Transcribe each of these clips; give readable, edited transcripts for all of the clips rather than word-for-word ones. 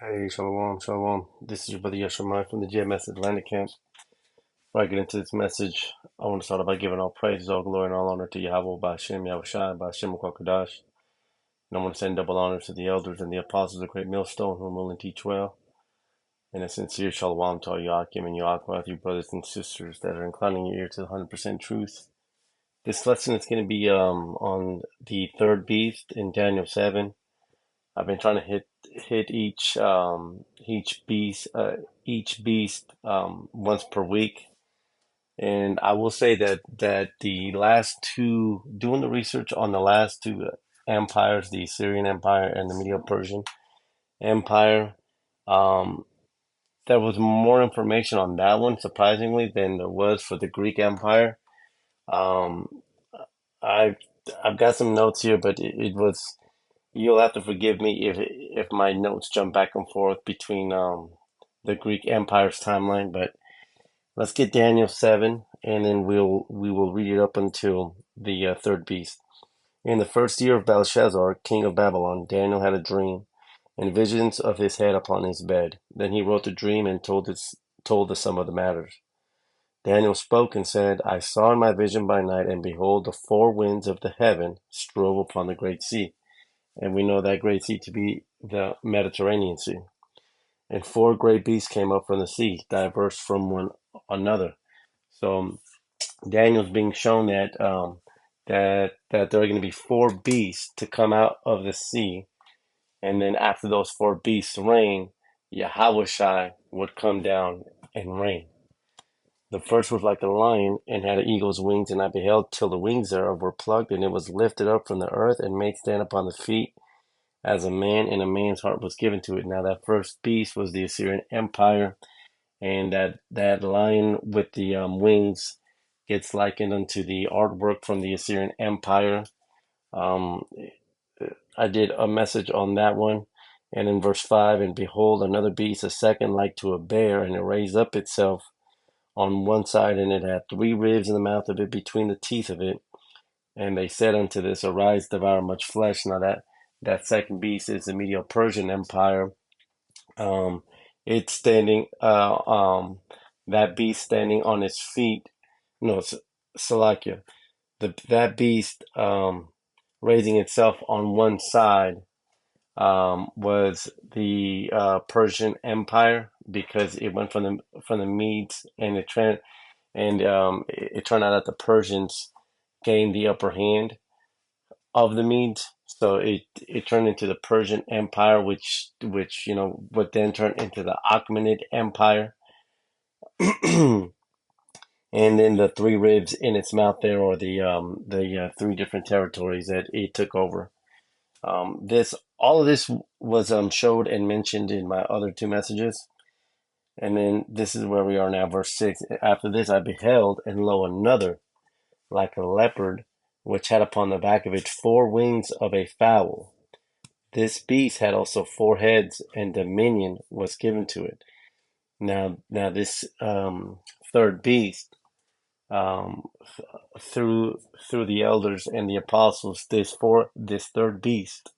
Hey, Shalom, Shalom. This is your brother Yeshua from the GMS Atlantic Camp. Before I get into this message, I want to start by giving all praise, all glory, and all honor to Yahweh, Ba'ashem, Yahushai, Ba'ashem, Kwakadash. And I want to send double honors to the elders and the apostles of Great Millstone who will and teach well. And a sincere Shalom to all Yakim and Yaakwath, you brothers and sisters that are inclining your ear to the 100% truth. This lesson is going to be on the third beast in Daniel 7. I've been trying to hit each beast once per week, and I will say that the last two, doing the research on the last two empires, the Assyrian Empire and the Medo-Persian Empire, um, there was more information on that one, surprisingly, than there was for the Greek Empire. Um, I've I've got some notes here, but it was. You'll have to forgive me if my notes jump back and forth between the Greek Empire's timeline, but let's get Daniel 7 and then we will read it up until the third beast. In the first year of Belshazzar, king of Babylon, Daniel had a dream and visions of his head upon his bed. Then he wrote the dream and told the sum of the matters. Daniel spoke and said, I saw in my vision by night, and behold, the four winds of the heaven strove upon the great sea. And we know that great sea to be the Mediterranean Sea. And four great beasts came up from the sea, diverse from one another. So Daniel's being shown that there are going to be four beasts to come out of the sea, and then after those four beasts reign, Yahweh would come down and reign. The first was like a lion and had eagle's wings, and I beheld till the wings thereof were plucked, and it was lifted up from the earth and made stand upon the feet as a man, and a man's heart was given to it. Now that first beast was the Assyrian Empire, and that lion with the wings gets likened unto the artwork from the Assyrian Empire. Um, I did a message on that one. And in verse 5, and behold, another beast, a second like to a bear, and it raised up itself on one side, and it had three ribs in the mouth of it between the teeth of it. And they said unto this, Arise, devour much flesh. Now that second beast is the Medo-Persian Empire. Um, it's standing, that beast standing on its feet. No, it's Salakia. That beast raising itself on one side was the Persian Empire, because it went from the Medes, and it turned out that the Persians gained the upper hand of the Medes. So it turned into the Persian Empire, which would then turn into the Achaemenid Empire. And then the three ribs in its mouth there, or the three different territories that it took over. This all of this was showed and mentioned in my other two messages. And then this is where we are now, verse 6. After this I beheld, and lo, another, like a leopard, which had upon the back of it four wings of a fowl. This beast had also four heads, and dominion was given to it. Now this third beast, um, through the elders and the apostles, this third beast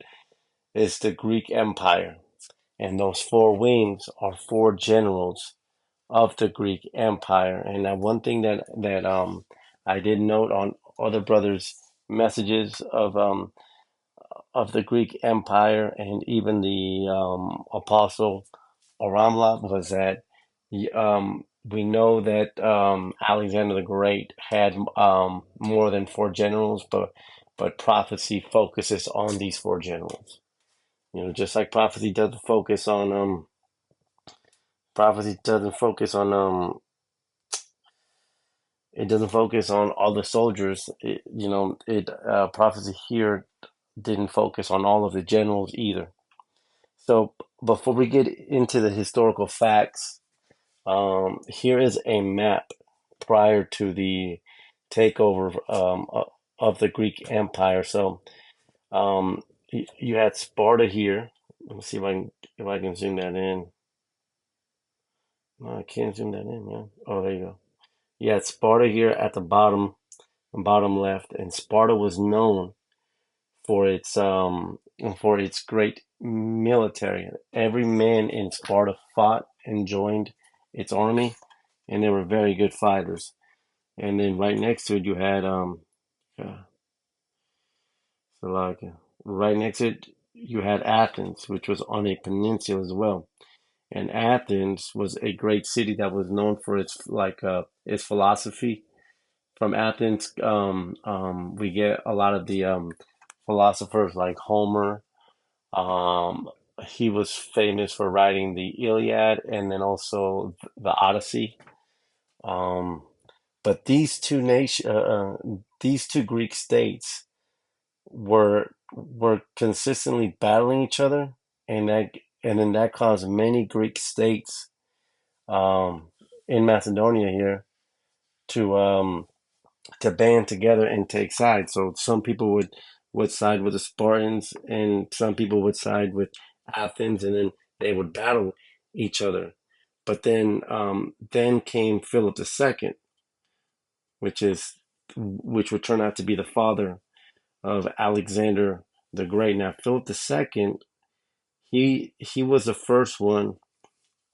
is the Greek Empire, and those four wings are four generals of the Greek Empire. And now one thing that I did note on other brothers' messages of the Greek Empire, and even the Apostle Aramla, was that we know that Alexander the Great had more than four generals, but prophecy focuses on these four generals. Just like prophecy doesn't focus on it doesn't focus on all the soldiers. Prophecy here didn't focus on all of the generals either. So before we get into the historical facts, here is a map prior to the takeover of the Greek Empire. So you had Sparta here. Let me see if I can zoom that in. No, I can't zoom that in, man. Oh, there you go. You had Sparta here at the bottom left, and Sparta was known for its and for its great military. Every man in Sparta fought and joined its army, and they were very good fighters. And then right next to it, you had uh, so like right next to it, you had Athens, which was on a peninsula as well. And Athens was a great city that was known for its philosophy. From Athens, we get a lot of the philosophers like Homer. Um, he was famous for writing the Iliad and then also the Odyssey. Um, but these two Greek states were consistently battling each other, and then that caused many Greek states um, in Macedonia here to band together and take sides. So some people would side with the Spartans, and some people would side with Athens, and then they would battle each other. But then came Philip II, which would turn out to be the father of Alexander the Great. Now, Philip II, he was the first one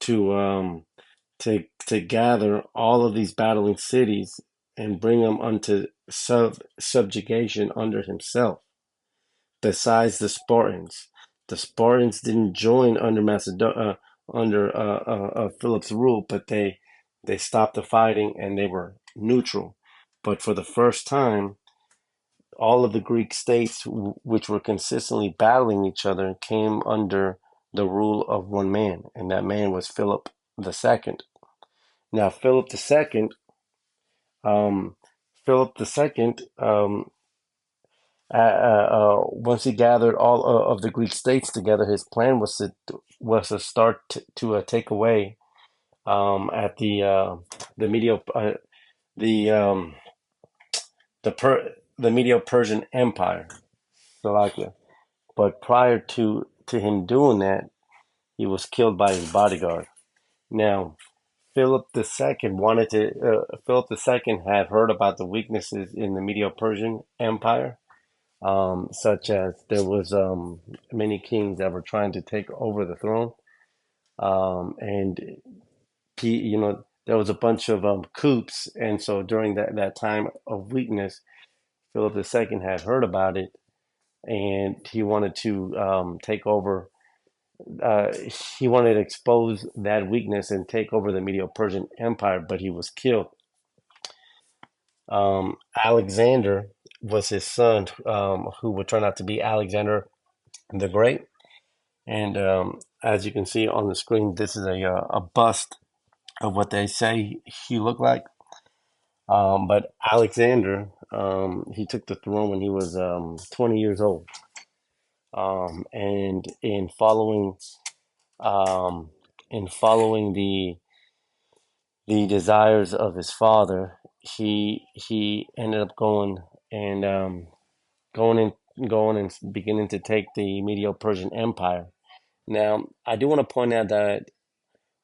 to to gather all of these battling cities and bring them unto subjugation under himself. Besides the Spartans, the Spartans didn't join under Philip's rule, but they stopped the fighting and they were neutral. But for the first time, all of the Greek states, which were consistently battling each other, came under the rule of one man, and that man was Philip II. Now, um, Philip II, once he gathered all of the Greek states together, his plan was to start to take away at the Medio the the Medio Persian Empire, Slovakia. But prior to him doing that, he was killed by his bodyguard. Now, Philip II had heard about the weaknesses in the Medio Persian Empire, such as there was many kings that were trying to take over the throne, and there was a bunch of coups, and so during that time of weakness, Philip II had heard about it, and he wanted to take over. Uh, he wanted to expose that weakness and take over the Medio Persian Empire, but he was killed. Alexander was his son, who would turn out to be Alexander the Great. And as you can see on the screen, this is a bust of what they say he looked like. But Alexander, he took the throne when he was 20 years old. And um, in following the desires of his father, he ended up and going going and beginning to take the Medo-Persian Empire. Now, I do want to point out that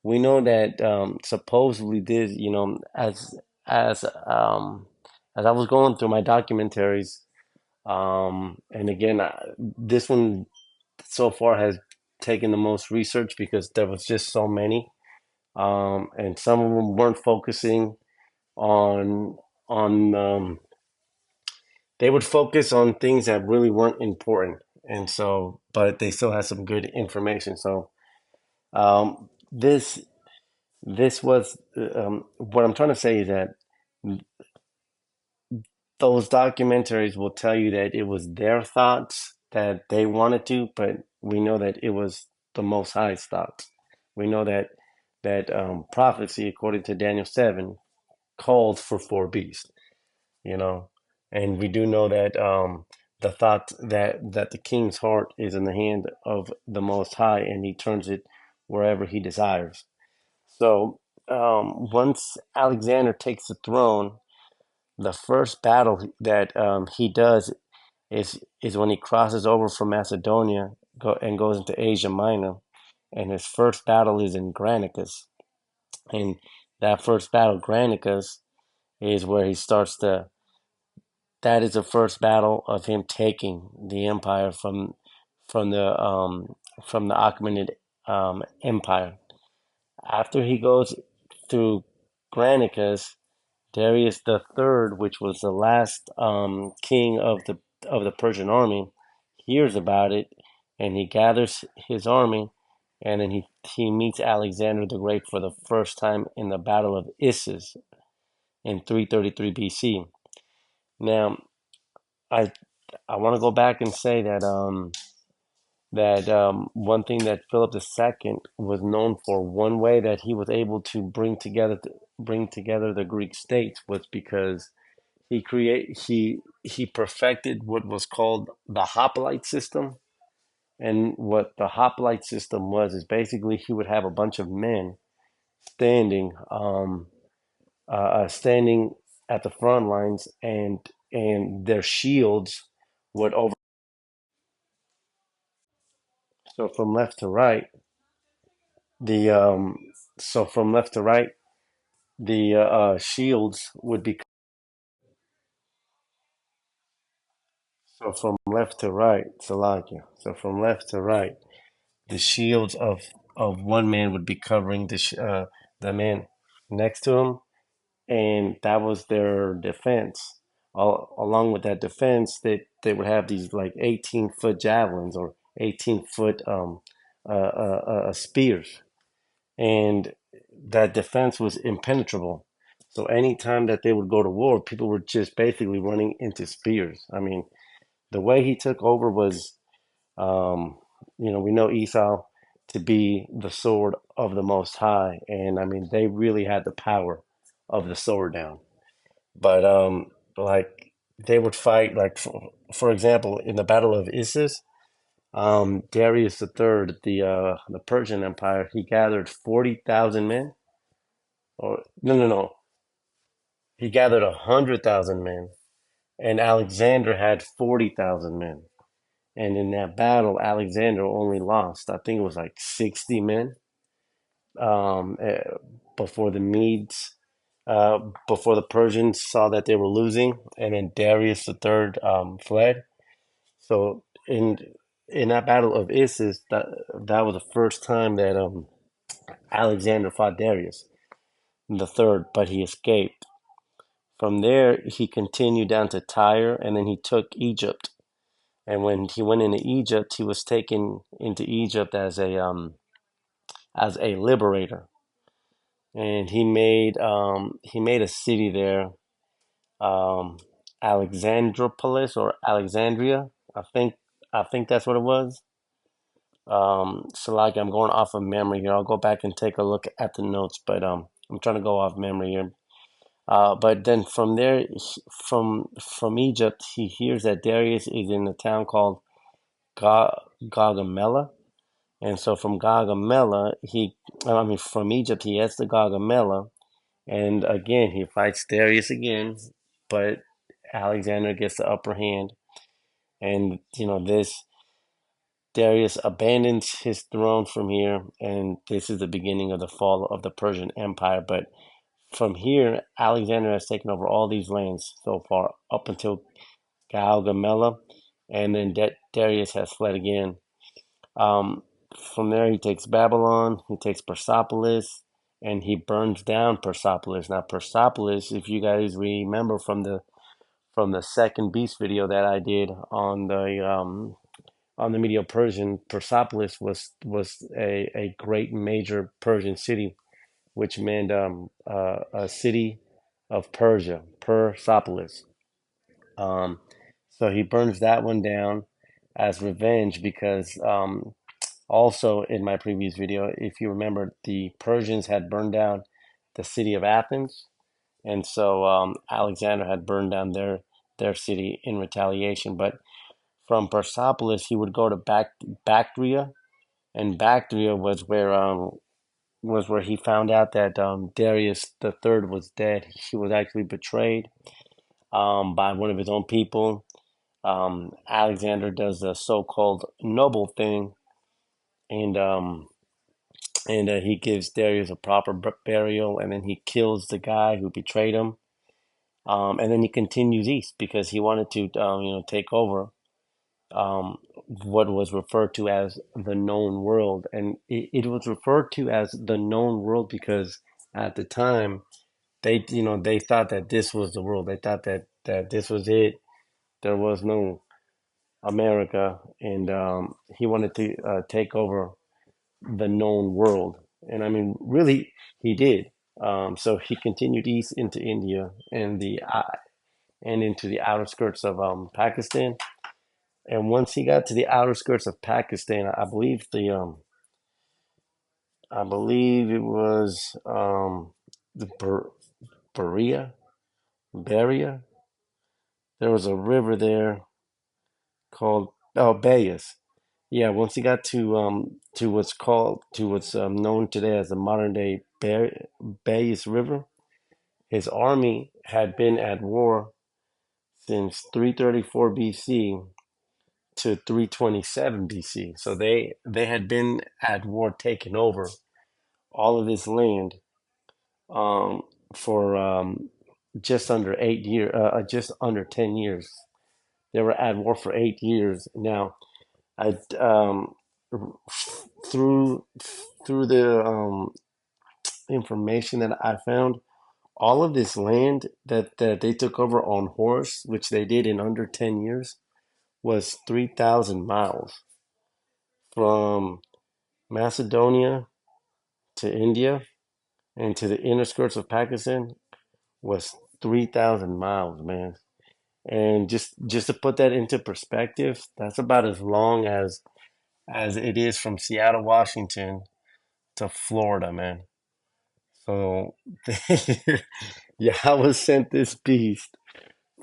we know that supposedly this, as as I was going through my documentaries, and again, this one so far has taken the most research because there was just so many, and some of them weren't focusing on on they would focus on things that really weren't important, and so but they still had some good information. So this was what I'm trying to say is that those documentaries will tell you that it was their thoughts that they wanted to, but we know that it was the Most High's thoughts. We know that prophecy, according to Daniel 7, called for four beasts. you know. And we do know that the thought that the king's heart is in the hand of the Most High, and he turns it wherever he desires. So once Alexander takes the throne, the first battle that he does is when he crosses over from Macedonia and goes into Asia Minor, and his first battle is in Granicus, and that first battle, Granicus, is where he starts that is the first battle of him taking the empire from the Achaemenid Empire. After he goes through Granicus, Darius the Third, which was the last king of the Persian army, hears about it, and he gathers his army, and then he meets Alexander the Great for the first time in the Battle of Issus in 333 BC. Now, I I want to go back and say that one thing that Philip II was known for, one way that he was able to bring together the Greek states, was because he perfected what was called the hoplite system. And what the hoplite system was is basically he would have a bunch of men standing standing at the front lines, and their shields would over. So from left to right, the so from left to right, the shields would be. So from left to right, Salakia. So from left to right, the shields of one man would be covering the man next to him, and that was their defense. Along with that defense, they would have these like 18-foot javelins or 18-foot spears, and that defense was impenetrable. So anytime that they would go to war, people were just basically running into spears. I mean, the way he took over was, um, we know Esau to be the sword of the Most High, and I mean they really had the power of the sword down. But like they would fight, like for example, in the Battle of Issus, Darius the Third, the Persian Empire, he gathered 40,000 men. Or no, he gathered 100,000 men, and Alexander had 40,000 men. And in that battle, Alexander only lost, I think it was like 60 men, um, eh, before the Medes, before the Persians saw that they were losing, and then Darius the Third fled. So in that battle of Issus, that was the first time that Alexander fought Darius the Third, but he escaped. From there, he continued down to Tyre, and then he took Egypt. And when he went into Egypt, he was taken into Egypt as a liberator, and he made a city there, um, Alexandropolis or Alexandria. I think that's what it was. So like I'm going off of memory here. I'll go back and take a look at the notes, but I'm trying to go off memory here. But then from there, from Egypt, he hears that Darius is in a town called Gargamella. And so from Gargamella, I mean, from Egypt, he heads to Gargamella. And again, he fights Darius again, but Alexander gets the upper hand. And, this Darius abandons his throne from here. And this is the beginning of the fall of the Persian Empire. But from here, Alexander has taken over all these lands so far, up until Gaugamela. And then Darius has fled again. Um, from there, he takes Babylon, he takes Persepolis, and he burns down Persepolis. Now, Persepolis, if you guys remember from the second beast video that I did on the Medio Persian, Persepolis was a great major Persian city, which meant a city of Persia, Persepolis. Um, so he burns that one down as revenge because also, in my previous video, if you remember, the Persians had burned down the city of Athens, and so Alexander had burned down their city in retaliation. But from Persepolis, he would go to Bactria, and Bactria was where he found out that Darius the Third was dead. He was actually betrayed by one of his own people. Alexander does the so-called noble thing, and he gives Darius a proper burial, and then he kills the guy who betrayed him. And then he continues east because he wanted to, take over. Um, what was referred to as the known world. And it was referred to as the known world because at the time they thought that this was the world. They thought that this was it. There was no America, and he wanted to take over the known world. And I mean, really, he did. So he continued east into India and into the outer skirts of Pakistan. And once he got to the outer skirts of Pakistan, I believe it was the Beria, Beria. There was a river there called Bayas. Yeah, once he got to what's known today as the modern day Bayas River, his army had been at war since 334 BC to 327 BC. So they had been at war, taking over all of this land um, for just under 8 years, just under 10 years. They were at war for 8 years. Now, I through through the information that I found, all of this land that they took over on horse, which they did in under 10 years, was 3,000 miles from Macedonia to India and to the inner skirts of Pakistan was 3,000 miles, man. And just to put that into perspective, that's about as long as it is from Seattle, Washington to Florida, man. So yeah, I was sent this beast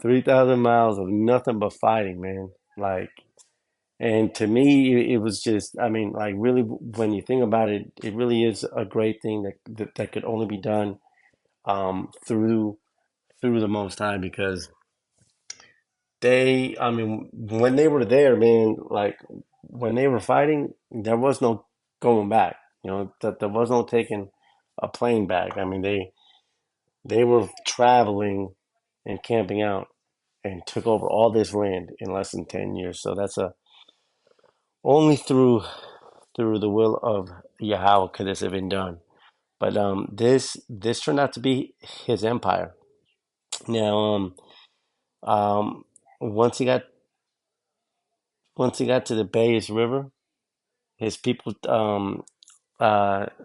3,000 miles of nothing but fighting, man. Like, and to me, it was just, I mean, like, really, when you think about it, it really is a great thing that could only be done through the Most High because I mean, when they were there, man, like when they were fighting, there was no going back. That there was no taking a plane back. I mean, they were traveling and camping out and took over all this land in less than 10 years. So that's a only through the will of Yahweh could this have been done. But this turned out to be his empire. Now um once he got to the Bayes River, his people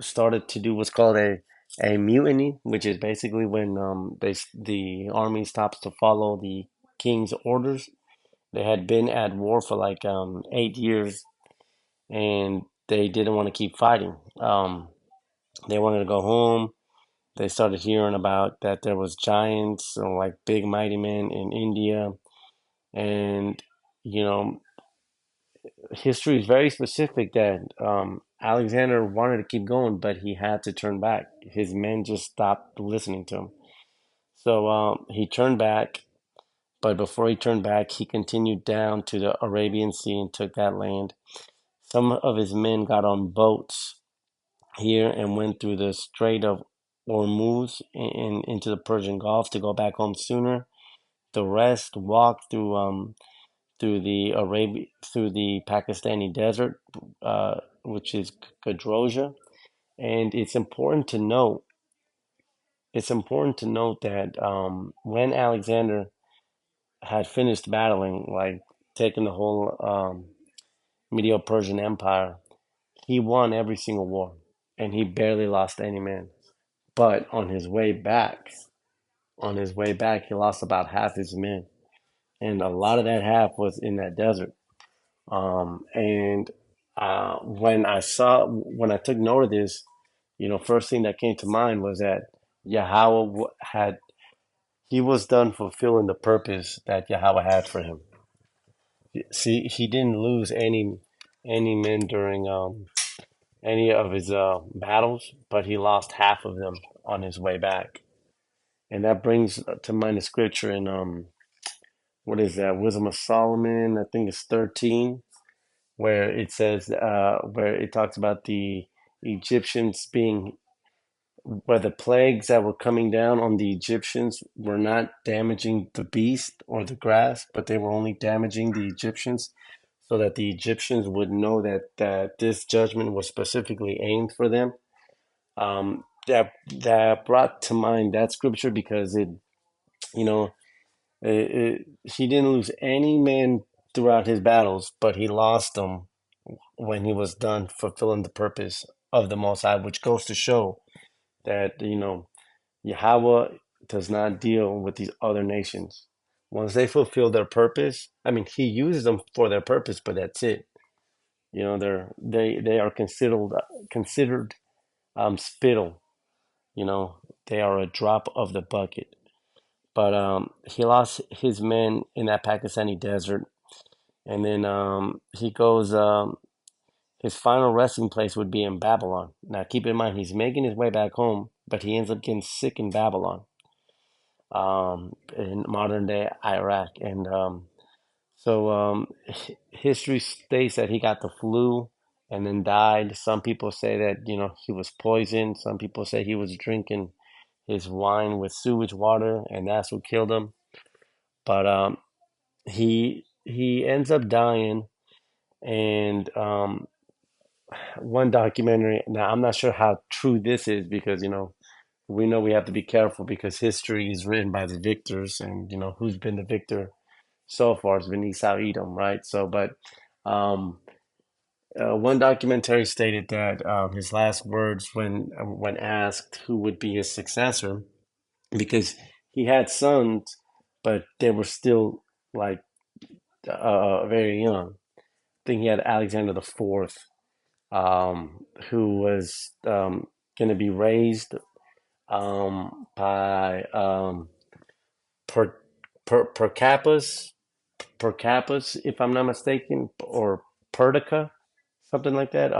started to do what's called a mutiny, which is basically when the army stops to follow the king's orders. They had been at war for like 8 years, and they didn't want to keep fighting. They wanted to go home. They started hearing about that there was giants, like big mighty men in India, and you know history is very specific that Alexander wanted to keep going, but he had to turn back. His men just stopped listening to him. So he turned back, but before he turned back, he continued down to the Arabian Sea and took that land. Some of his men got on boats here and went through the Strait of Hormuz into the Persian Gulf to go back home sooner. The rest walked through the Pakistani desert, which is Kadroja. And it's important to note that when Alexander had finished battling, like taking the whole Medo-Persian Empire, he won every single war, and he barely lost any man. But on his way back, he lost about half his men, and a lot of that half was in that desert. And when I took note of this, first thing that came to mind was that Yahweh had he was done fulfilling the purpose that Yahweh had for him. See, he didn't lose any men during any of his battles, but he lost half of them on his way back, and that brings to mind the scripture in what is that? Wisdom of Solomon, I think it's 13, where it says where it talks about the Egyptians being where the plagues that were coming down on the Egyptians were not damaging the beast or the grass, but they were only damaging the Egyptians so that the Egyptians would know that this judgment was specifically aimed for them. That brought to mind that scripture because you know, he didn't lose any men throughout his battles, but he lost them when he was done fulfilling the purpose of the Most High, which goes to show that, Yahweh does not deal with these other nations. Once they fulfill their purpose, I mean, he uses them for their purpose, but that's it. They are considered spittle. You know, they are a drop of the bucket. But he lost his men in that Pakistani desert, and then he goes. His final resting place would be in Babylon. Now, keep in mind, he's making his way back home, but he ends up getting sick in Babylon, in modern day Iraq. And history states that he got the flu and then died. Some people say that, he was poisoned. Some people say he was drinking his wine with sewage water, and that's what killed him. But he ends up dying, and one documentary. Now, I'm not sure how true this is because we know we have to be careful because history is written by the victors, and who's been the victor so far has been Esau Edom, right? So, but um, one documentary stated that his last words when asked who would be his successor, because he had sons, but they were still like very young. I think he had Alexander the Fourth, who was going to be raised by per, Percapus, if I'm not mistaken, or Perdica, something like that.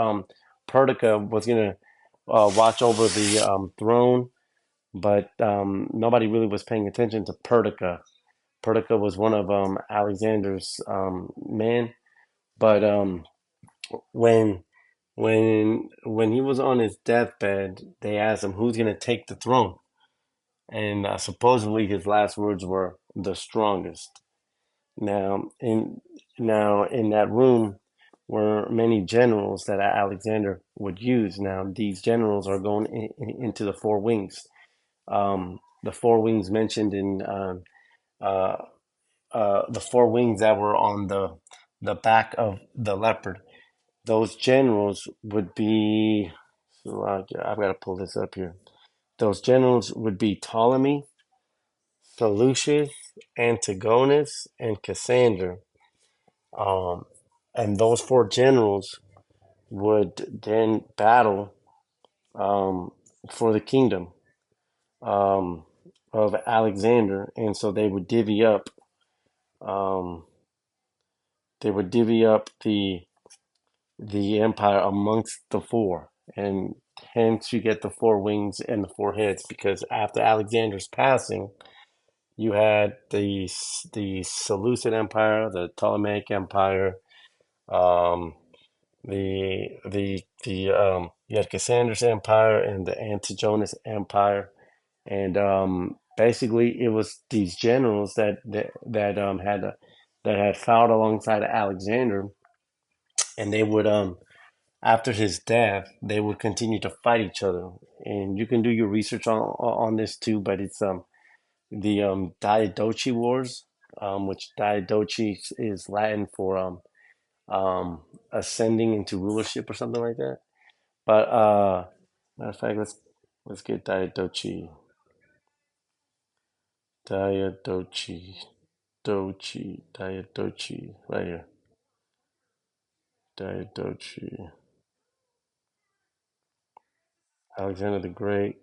Perdica was gonna watch over the throne, but nobody really was paying attention to Perdica. Perdica was one of Alexander's men, but when when he was on his deathbed, they asked him who's gonna take the throne, and supposedly his last words were the strongest. Now, in that room were many generals that Alexander would use. Now, these generals are going into the four wings. The four wings mentioned in uh, the four wings that were on the back of the leopard. Those generals would be. So I've got to pull this up here. Those generals would be Ptolemy, Seleucus, Antigonus, and Cassander. Um, and those four generals would then battle um, for the kingdom um, of Alexander, and so um, they would divvy up the empire amongst the four, and hence you get the four wings and the four heads. Because after Alexander's passing, you had the Seleucid Empire, the Ptolemaic Empire, um, the you had Cassandra's empire and the Antigonus empire, and basically it was these generals that had fought alongside Alexander, and they would after his death they would continue to fight each other. And you can do your research on this too, but it's the Diadochi Wars, which Diadochi is Latin for um, ascending into rulership or something like that. But matter of fact, let's get Diadochi right here. Diadochi, Alexander the Great,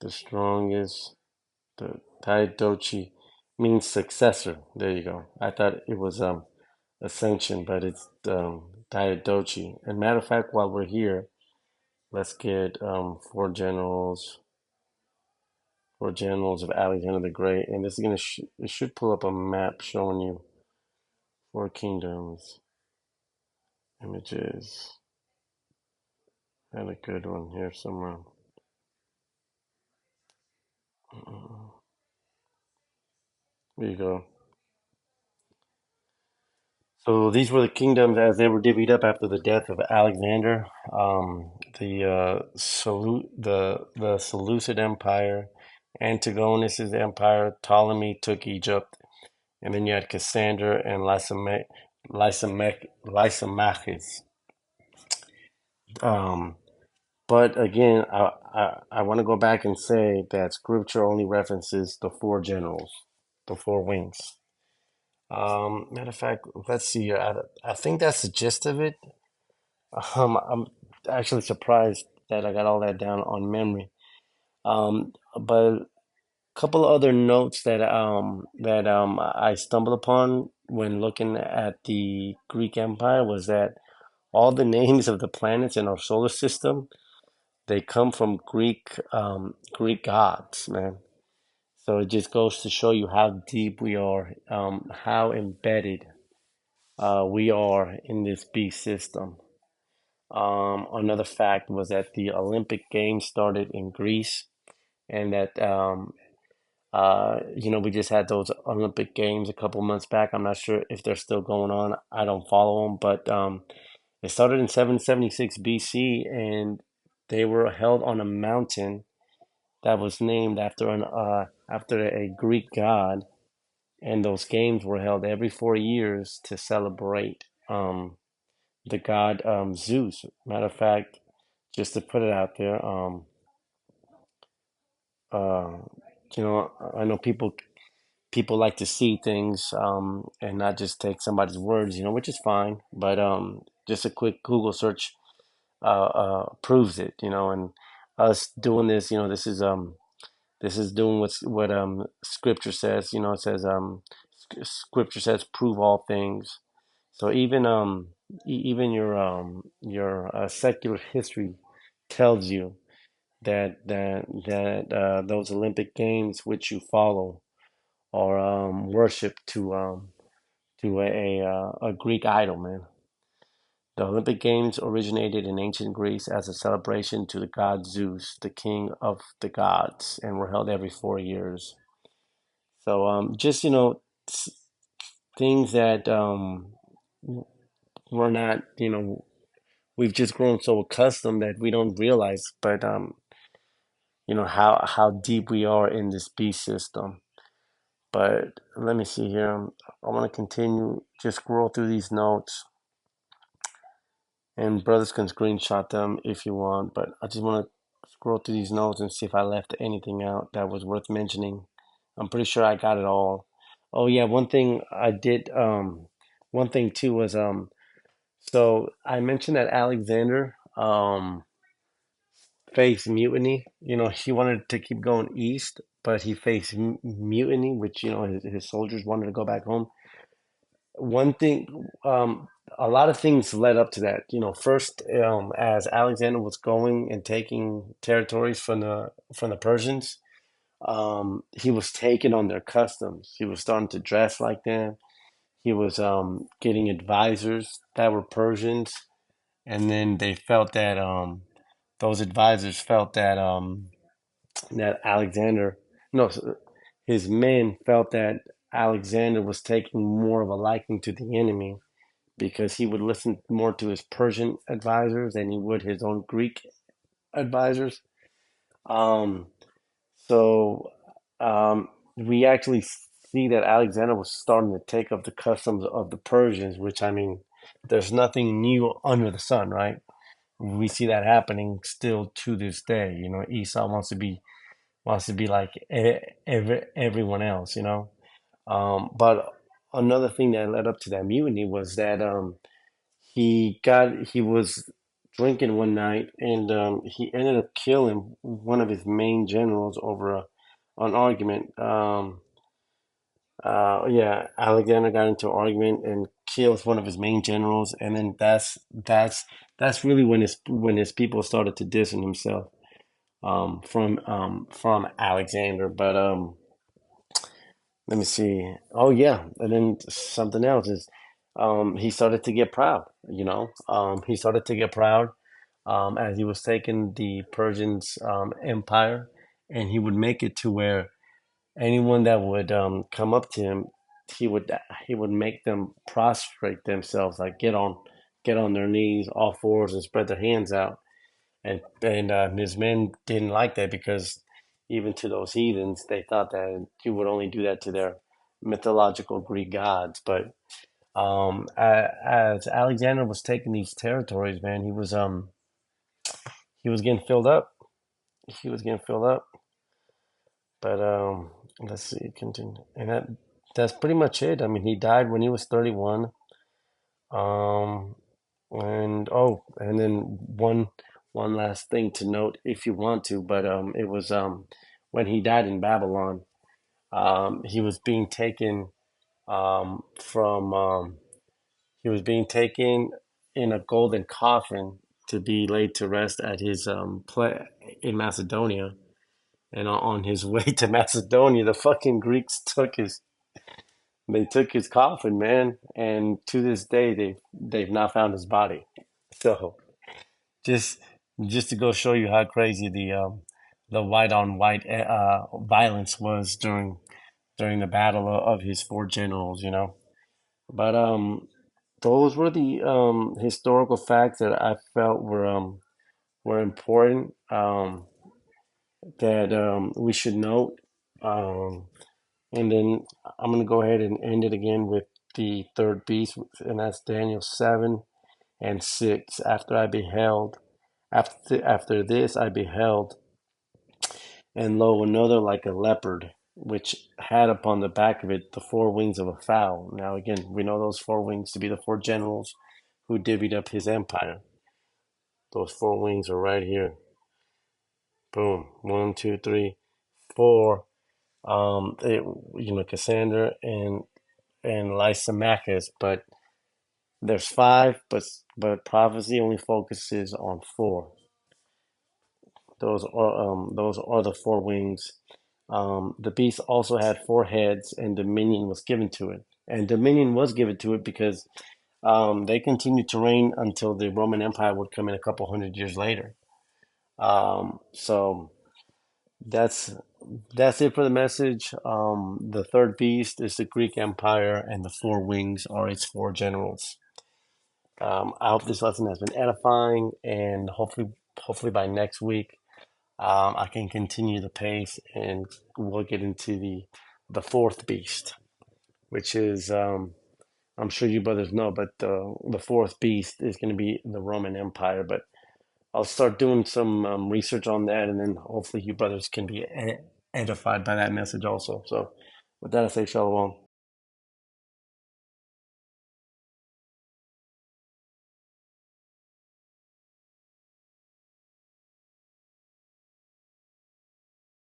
the strongest. The Diadochi means successor. There you go. I thought it was ascension, but it's Diadochi. And matter of fact, while we're here, let's get four generals of Alexander the Great, and this is gonna it should pull up a map showing you four kingdoms images. Had a good one here somewhere. Here you go. So these were the kingdoms as they were divvied up after the death of Alexander. The Seleucid Empire, Antigonus's empire, Ptolemy took Egypt, and then you had Cassander and Lysimachus. Um, but again, I want to go back and say that scripture only references the four generals, the four wings. Matter of fact, let's see. I think that's the gist of it. I'm actually surprised that I got all that down on memory. But a couple of other notes that I stumbled upon when looking at the Greek Empire was that all the names of the planets in our solar system, they come from Greek gods, man. So it just goes to show you how deep we are, how embedded we are in this beast system. Another fact was that the Olympic Games started in Greece, and that we just had those Olympic Games a couple months back. I'm not sure if they're still going on. I don't follow them, but it started in 776 BC, and they were held on a mountain that was named after a Greek god, and those games were held every 4 years to celebrate the god Zeus. Matter of fact, just to put it out there, uh, I know people like to see things and not just take somebody's words, which is fine. But just a quick Google search proves it, and us doing this, this is doing what Scripture says. It says Scripture says prove all things. So even your secular history tells you that those Olympic Games which you follow are worship to a Greek idol, man. The Olympic Games originated in ancient Greece as a celebration to the god Zeus, the king of the gods, and were held every 4 years. So just things that we're not, we've just grown so accustomed that we don't realize, but how deep we are in this beast system. But let me see here. I want to continue, just scroll through these notes, and brothers can screenshot them if you want. But I just want to scroll through these notes and see if I left anything out that was worth mentioning. I'm pretty sure I got it all. Oh yeah, one thing I did. One thing too was so I mentioned that Alexander faced mutiny. He wanted to keep going east, but he faced mutiny, which his soldiers wanted to go back home. One thing, a lot of things led up to that. First, as Alexander was going and taking territories from the Persians, he was taking on their customs. He was starting to dress like them. He was getting advisors that were Persians, and then they felt that those advisors felt that Alexander, no, his men felt that Alexander was taking more of a liking to the enemy because he would listen more to his Persian advisors than he would his own Greek advisors. Um, so we actually see that Alexander was starting to take up the customs of the Persians, which I mean, there's nothing new under the sun, right? We see that happening still to this day. Esau wants to be like everyone else, But another thing that led up to that mutiny was that he was drinking one night, and he ended up killing one of his main generals over an argument. Yeah, Alexander got into an argument and kills one of his main generals, and then that's really when his people started to distance himself from Alexander. But let me see. Oh yeah, and then something else is he started to get proud. He started to get proud as he was taking the Persians empire, and he would make it to where anyone that would come up to him. he would he would make them prostrate themselves, like get on their knees, all fours, and spread their hands out. And his men didn't like that because even to those heathens, they thought that you would only do that to their mythological Greek gods. But as Alexander was taking these territories, man, he was getting filled up. He was getting filled up. But let's see, continue, and that's pretty much it. I mean, he died when he was 31. Um, and oh, and then one last thing to note, if you want to, but it was when he died in Babylon. He was being taken from he was being taken in a golden coffin to be laid to rest at his in Macedonia. And on his way to Macedonia, the fucking Greeks took his coffin, man. And to this day, they've not found his body. So just just to go show you how crazy the white on white violence was during the battle of his four generals, you know. But those were the historical facts that I felt were important, that we should note. Um, and then I'm gonna go ahead and end it again with the third beast, and that's Daniel 7 and 6. After this I beheld, and lo, another like a leopard, which had upon the back of it the four wings of a fowl. Now again, we know those four wings to be the four generals who divvied up his empire. Those four wings are right here. Boom. One, two, three, four. Cassander and Lysimachus, but there's five, but prophecy only focuses on four. Those are the four wings. The beast also had four heads, and dominion was given to it. And dominion was given to it because they continued to reign until the Roman Empire would come in a couple hundred years later. So that's that's it for the message. The third beast is the Greek Empire, and the four wings are its four generals. I hope this lesson has been edifying, and hopefully by next week, I can continue the pace, and we'll get into the fourth beast, which is I'm sure you brothers know, but the fourth beast is going to be the Roman Empire. But I'll start doing some research on that, and then hopefully you brothers can be edified by that message also. So, with that, I say shalom.